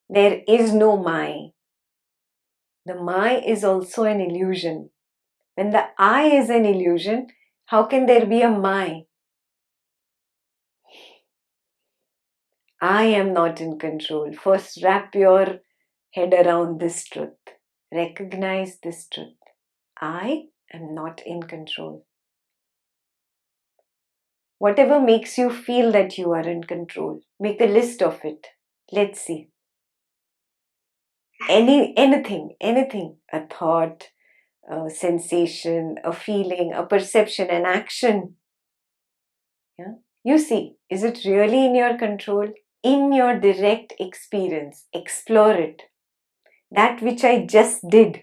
There is no my. The my is also an illusion. When the I is an illusion, how can there be a my? I am not in control. First, wrap your head around this truth. Recognize this truth. I am not in control. Whatever makes you feel that you are in control, make a list of it. Let's see. Anything, a thought, a sensation, a feeling, a perception, an action. Yeah? You see, is it really in your control? In your direct experience, explore it. That which I just did,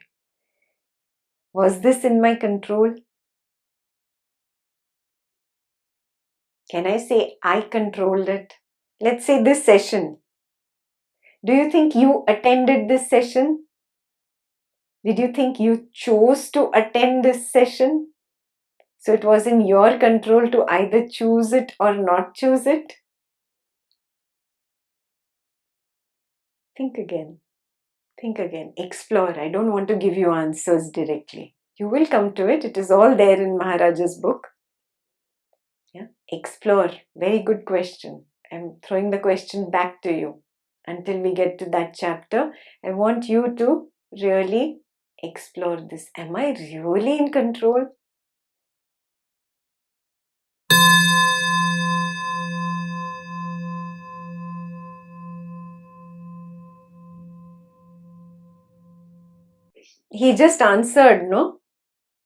was this in my control? Can I say I controlled it? Let's say this session. Do you think you attended this session? Did you think you chose to attend this session? So it was in your control to either choose it or not choose it? Think again. Think again. Explore. I don't want to give you answers directly. You will come to it. It is all there in Maharaja's book. Yeah. Explore. Very good question. I'm throwing the question back to you. Until we get to that chapter, I want you to really explore this. Am I really in control? He just answered, no?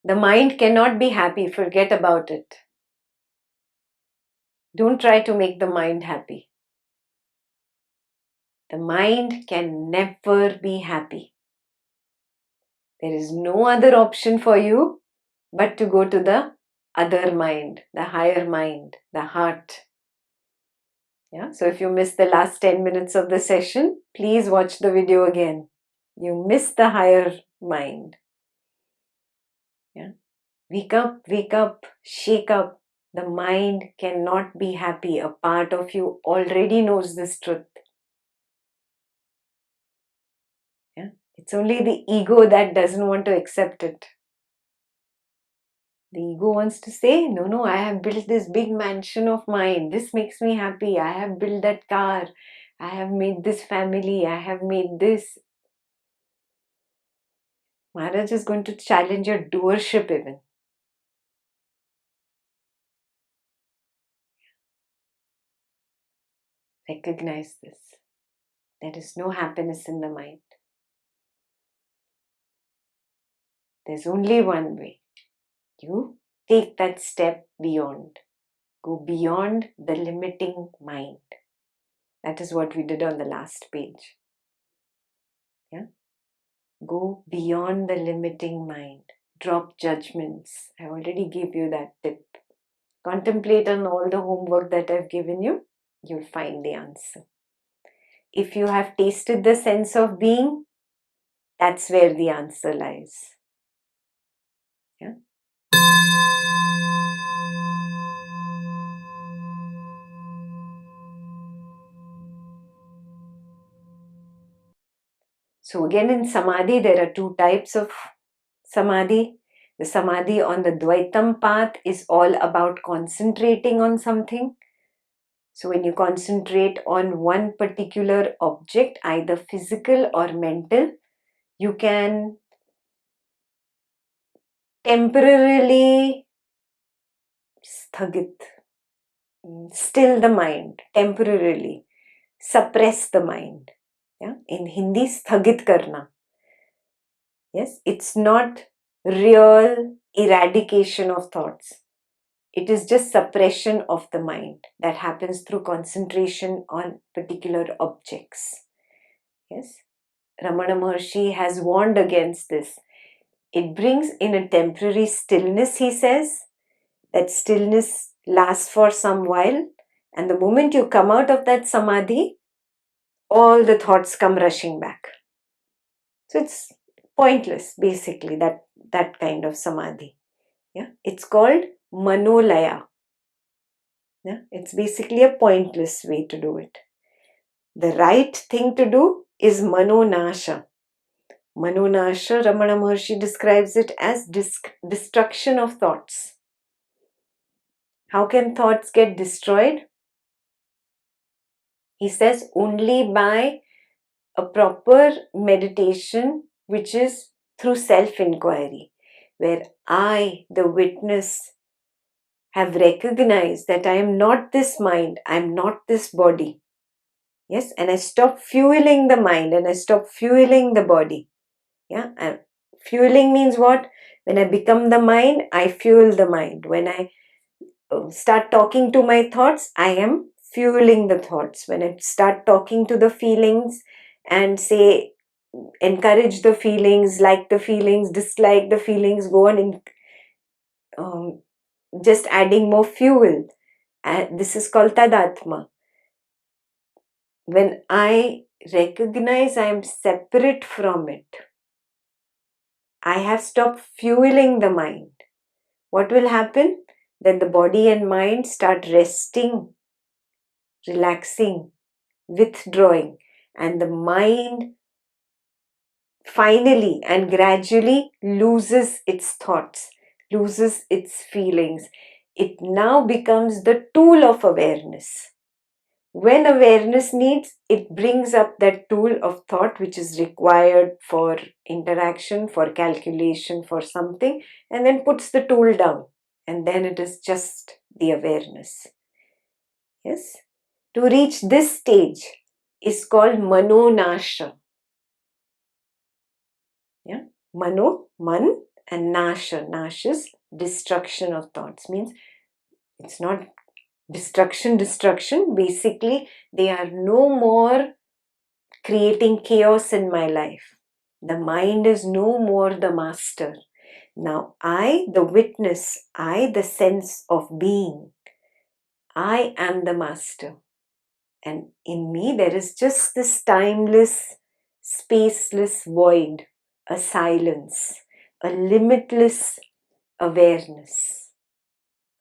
The mind cannot be happy. Forget about it. Don't try to make the mind happy. The mind can never be happy. There is no other option for you but to go to the other mind, the higher mind, the heart. Yeah. So if you missed the last 10 minutes of the session, please watch the video again. You missed the higher mind. Yeah. Wake up, shake up. The mind cannot be happy. A part of you already knows this truth. Yeah. It's only the ego that doesn't want to accept it. The ego wants to say, no, I have built this big mansion of mine. This makes me happy. I have built that car. I have made this family. I have made this. Maharaj is going to challenge your doership even. Recognize this. There is no happiness in the mind. There's only one way. You take that step beyond. Go beyond the limiting mind. That is what we did on the last page. Yeah? Go beyond the limiting mind. Drop judgments. I already gave you that tip. Contemplate on all the homework that I've given you. You'll find the answer. If you have tasted the sense of being, that's where the answer lies. Yeah? So again in Samadhi, there are two types of Samadhi. The Samadhi on the Dvaitam path is all about concentrating on something. So when you concentrate on one particular object, either physical or mental, you can temporarily still the mind, temporarily suppress the mind. Yeah? In Hindi, sthagit karna. Yes, it's not real eradication of thoughts. It is just suppression of the mind that happens through concentration on particular objects. Yes, Ramana Maharshi has warned against this. It brings in a temporary stillness, he says. That stillness lasts for some while, and the moment you come out of that samadhi, all the thoughts come rushing back. So it's pointless, basically, that kind of samadhi. Yeah, it's called manolaya. Yeah, it's basically a pointless way to do it. The right thing to do is Manonasha. Manonasha, Ramana Maharshi describes it as destruction of thoughts. How can thoughts get destroyed? He says only by a proper meditation, which is through self-inquiry, where I, the witness, have recognized that I am not this mind, I am not this body. Yes, and I stop fueling the mind and I stop fueling the body. Yeah, and fueling means what? When I become the mind, I fuel the mind. When I start talking to my thoughts, I am fueling the thoughts. When I start talking to the feelings and say, encourage the feelings, like the feelings, dislike the feelings, go on in, just adding more fuel. This is called Tadatma. When I recognize I am separate from it, I have stopped fueling the mind. What will happen? Then the body and mind start resting, relaxing, withdrawing, and the mind finally and gradually loses its thoughts, loses its feelings. It now becomes the tool of awareness. When awareness needs, it brings up that tool of thought which is required for interaction, for calculation, for something, and then puts the tool down. And then it is just the awareness. Yes? To reach this stage is called Manonasha. Yeah? Mano, man, and Nasha. Nasha is destruction of thoughts. Means it's not destruction. Basically, they are no more creating chaos in my life. The mind is no more the master. Now I, the witness, I, the sense of being, I am the master. And in me there is just this timeless, spaceless void, a silence, a limitless awareness,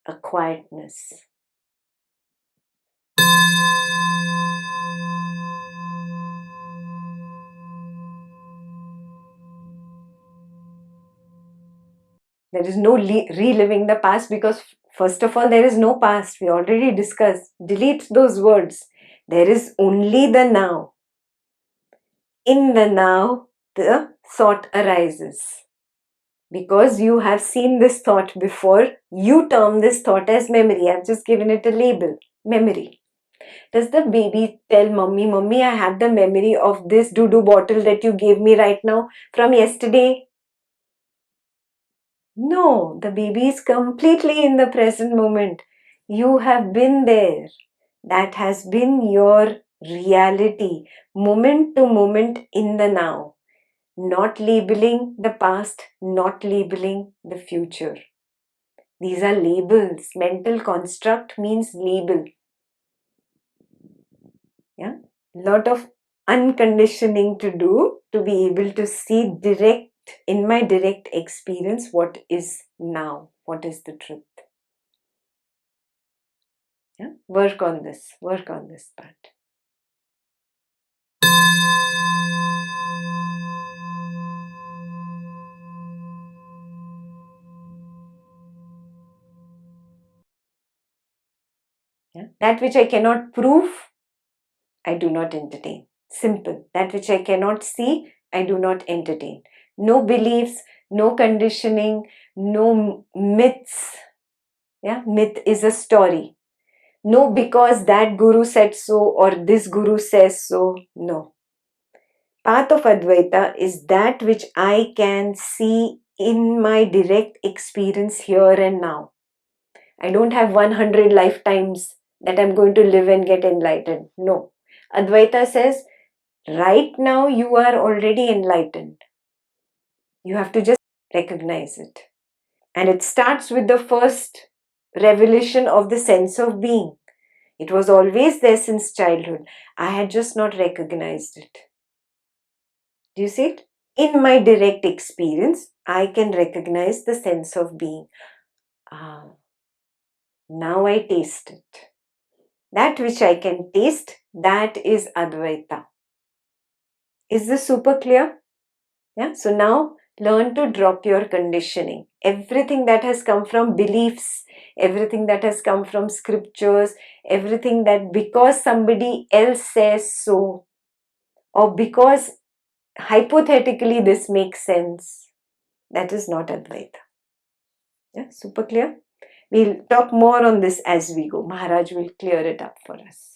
a quietness. There is no reliving the past, because first of all, there is no past. We already discussed. Delete those words. There is only the now. In the now, the thought arises. Because you have seen this thought before, you term this thought as memory. I've just given it a label, memory. Does the baby tell mommy, mommy, I have the memory of this doo-doo bottle that you gave me right now from yesterday? No, the baby is completely in the present moment. You have been there. That has been your reality, moment to moment in the now. Not labeling the past, not labeling the future. These are labels. Mental construct means label. Yeah, lot of unconditioning to do to be able to see direct, in my direct experience, what is now, what is the truth. Yeah, work on this part. Yeah, that which I cannot prove, I do not entertain. Simple. That which I cannot see, I do not entertain. No beliefs, no conditioning, no myths. Yeah, myth is a story. No, because that guru said so or this guru says so. No. Path of Advaita is that which I can see in my direct experience here and now. I don't have 100 lifetimes that I'm going to live and get enlightened. No. Advaita says, right now you are already enlightened. You have to just recognize it. And it starts with the first revelation of the sense of being. It was always there since childhood. I had just not recognized it. Do you see it? In my direct experience, I can recognize the sense of being. Now I taste it. That which I can taste, that is Advaita. Is this super clear? Yeah. So now learn to drop your conditioning. Everything that has come from beliefs, everything that has come from scriptures, everything that because somebody else says so, or because hypothetically this makes sense, that is not Advaita. Yeah, super clear? We'll talk more on this as we go. Maharaj will clear it up for us.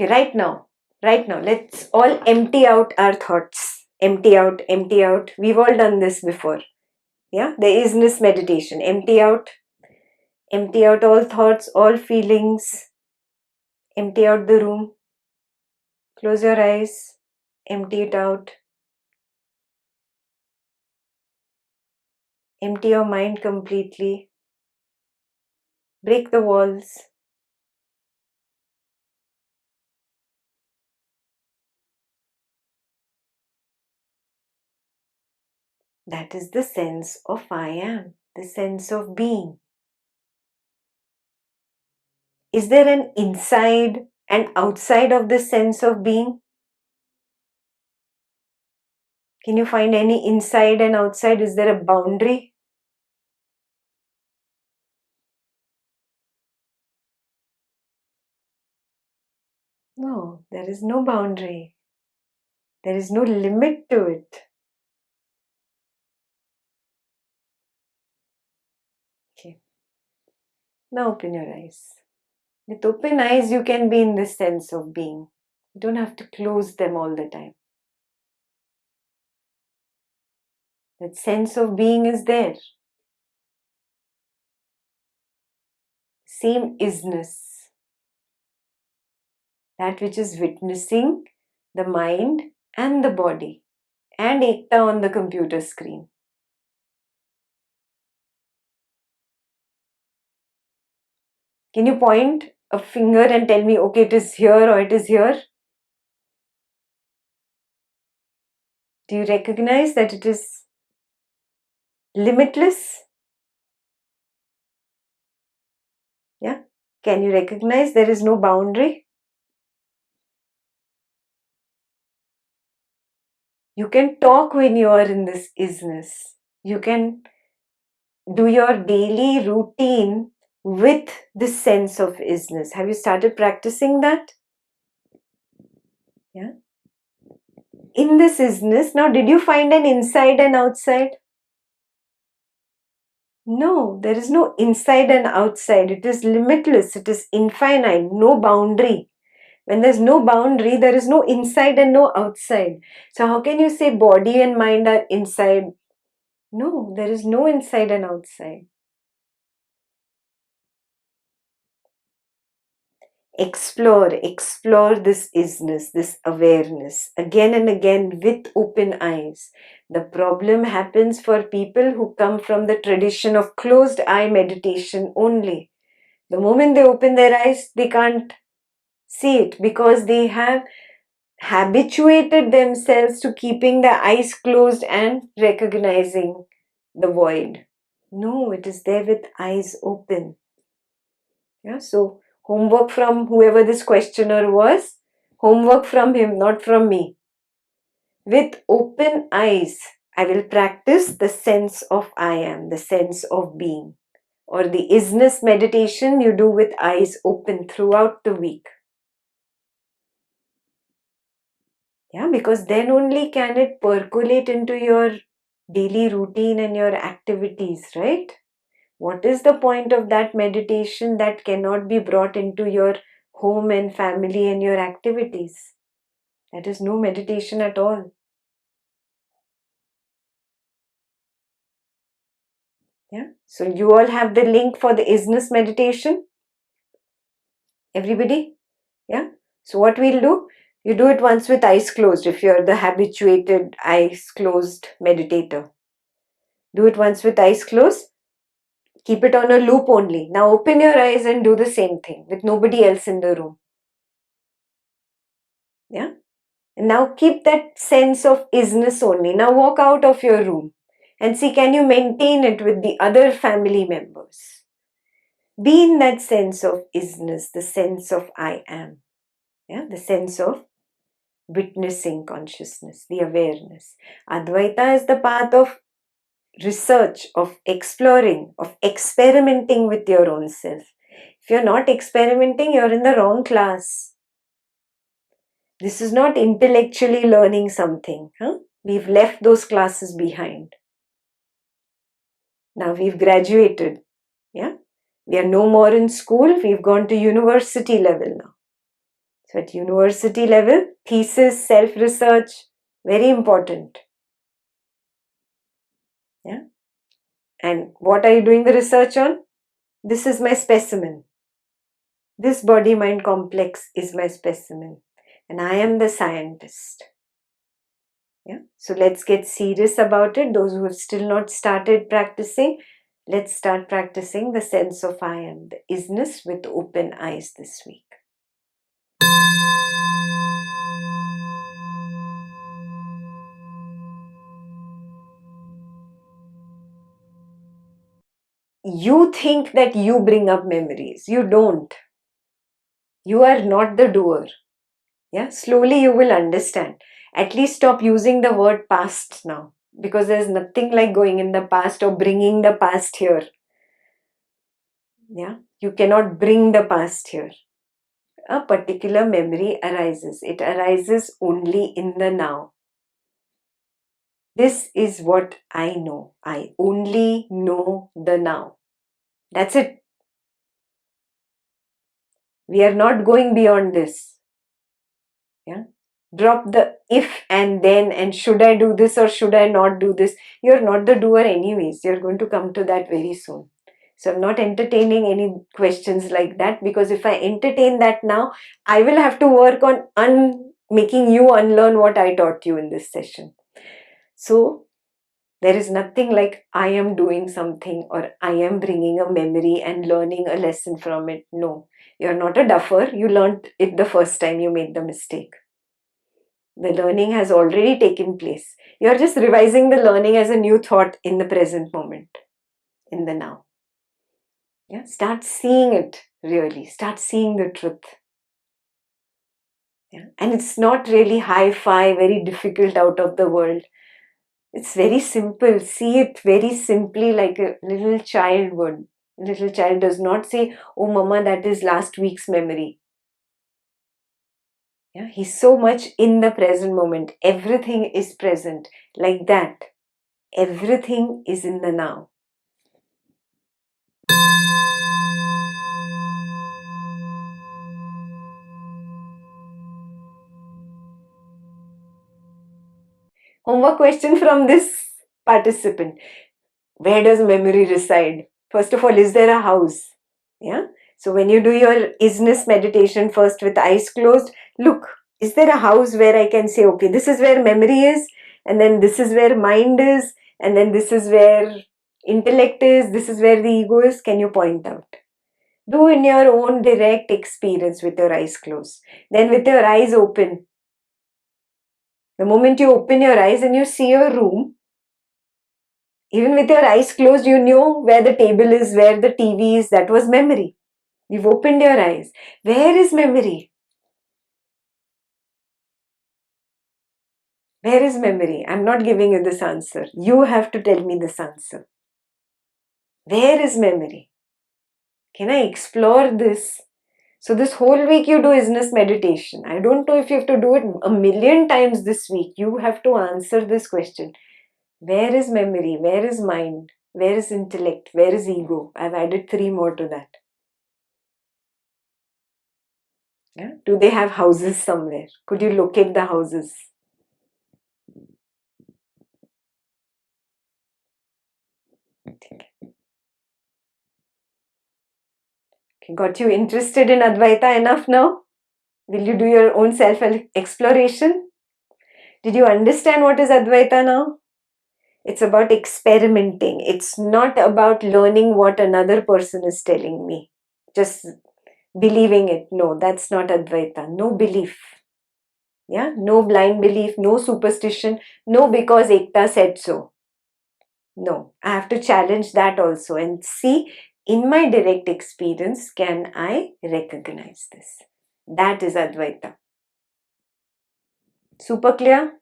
Okay, right now, let's all empty out our thoughts. Empty out, empty out. We've all done this before. Yeah, there is this meditation. Empty out all thoughts, all feelings. Empty out the room. Close your eyes. Empty it out. Empty your mind completely. Break the walls. That is the sense of I am, the sense of being. Is there an inside and outside of the sense of being? Can you find any inside and outside? Is there a boundary? No, there is no boundary. There is no limit to it. Okay. Now open your eyes. With open eyes, you can be in this sense of being. You don't have to close them all the time. That sense of being is there. Same isness. That which is witnessing the mind and the body and Ekta on the computer screen. Can you point a finger and tell me, okay, it is here or it is here? Do you recognize that it is limitless? Yeah. Can you recognize there is no boundary? You can talk when you are in this isness. You can do your daily routine with this sense of isness. Have you started practicing that? Yeah. In this isness, now did you find an inside and outside? No, there is no inside and outside. It is limitless. It is infinite. No boundary. When there's no boundary, there is no inside and no outside. So how can you say body and mind are inside? No, there is no inside and outside. Explore this isness, this awareness again and again with open eyes. The problem happens for people who come from the tradition of closed eye meditation only. The moment they open their eyes, they can't see it because they have habituated themselves to keeping the eyes closed and recognizing the void. No, it is there with eyes open. Yeah, so homework from whoever this questioner was, homework from him, not from me. With open eyes, I will practice the sense of I am, the sense of being. Or the isness meditation you do with eyes open throughout the week. Yeah, because then only can it percolate into your daily routine and your activities, right? What is the point of that meditation that cannot be brought into your home and family and your activities? That is no meditation at all. Yeah. So you all have the link for the isness meditation? Everybody? Yeah. So what we'll do, you do it once with eyes closed if you're the habituated eyes closed meditator. Do it once with eyes closed. Keep it on a loop only. Now open your eyes and do the same thing with nobody else in the room. Yeah. And now keep that sense of isness only. Now walk out of your room and see, can you maintain it with the other family members? Be in that sense of isness, the sense of I am. Yeah, the sense of witnessing consciousness, the awareness. Advaita is the path of research, of exploring, of experimenting with your own self. If you're not experimenting, you're in the wrong class. This is not intellectually learning something. We've left those classes behind. Now we've graduated. Yeah, we are no more in school. We've gone to university level now. So at university level, thesis, self-research, very important. Yeah. And what are you doing the research on? This is my specimen. This body-mind complex is my specimen. And I am the scientist. Yeah. So let's get serious about it. Those who have still not started practicing, let's start practicing the sense of I am, the isness with open eyes this week. You think that you bring up memories. You don't. You are not the doer. Yeah, slowly you will understand. At least stop using the word past now, because there's nothing like going in the past or bringing the past here. Yeah, you cannot bring the past here. A particular memory arises. It arises only in the now. This is what I know. I only know the now. That's it. We are not going beyond this. Yeah. Drop the if and then and should I do this or should I not do this. You're not the doer anyways. You're going to come to that very soon. So I'm not entertaining any questions like that, because if I entertain that now, I will have to work on making you unlearn what I taught you in this session. So there is nothing like I am doing something or I am bringing a memory and learning a lesson from it. No, you're not a duffer. You learned it the first time you made the mistake. The learning has already taken place. You're just revising the learning as a new thought in the present moment, in the now. Yeah, start seeing it really. Start seeing the truth. Yeah, and it's not really hi-fi, very difficult, out of the world. It's very simple. See it very simply, like a little child would. Little child does not say, "Oh, mama, that is last week's memory." Yeah, he's so much in the present moment. Everything is present. Like that. Everything is in the now. Homework question from this participant. Where does memory reside? First of all, is there a house? Yeah. So when you do your isness meditation first with eyes closed, look, is there a house where I can say, okay, this is where memory is, and then this is where mind is, and then this is where intellect is, this is where the ego is? Can you point out? Do in your own direct experience with your eyes closed. Then with your eyes open. The moment you open your eyes and you see your room, even with your eyes closed, you know where the table is, where the TV is. That was memory. You've opened your eyes. Where is memory? Where is memory? I'm not giving you this answer. You have to tell me this answer. Where is memory? Can I explore this? So this whole week you do isness meditation. I don't know if you have to do it a million times this week. You have to answer this question. Where is memory? Where is mind? Where is intellect? Where is ego? I've added 3 more to that. Yeah? Do they have houses somewhere? Could you locate the houses? Got you interested in Advaita enough now? Will you do your own self-exploration? Did you understand what is Advaita now? It's about experimenting. It's not about learning what another person is telling me. Just believing it. No, that's not Advaita. No belief. Yeah, no blind belief, no superstition, no because Ekta said so. No, I have to challenge that also and see in my direct experience, can I recognize this? That is Advaita. Super clear?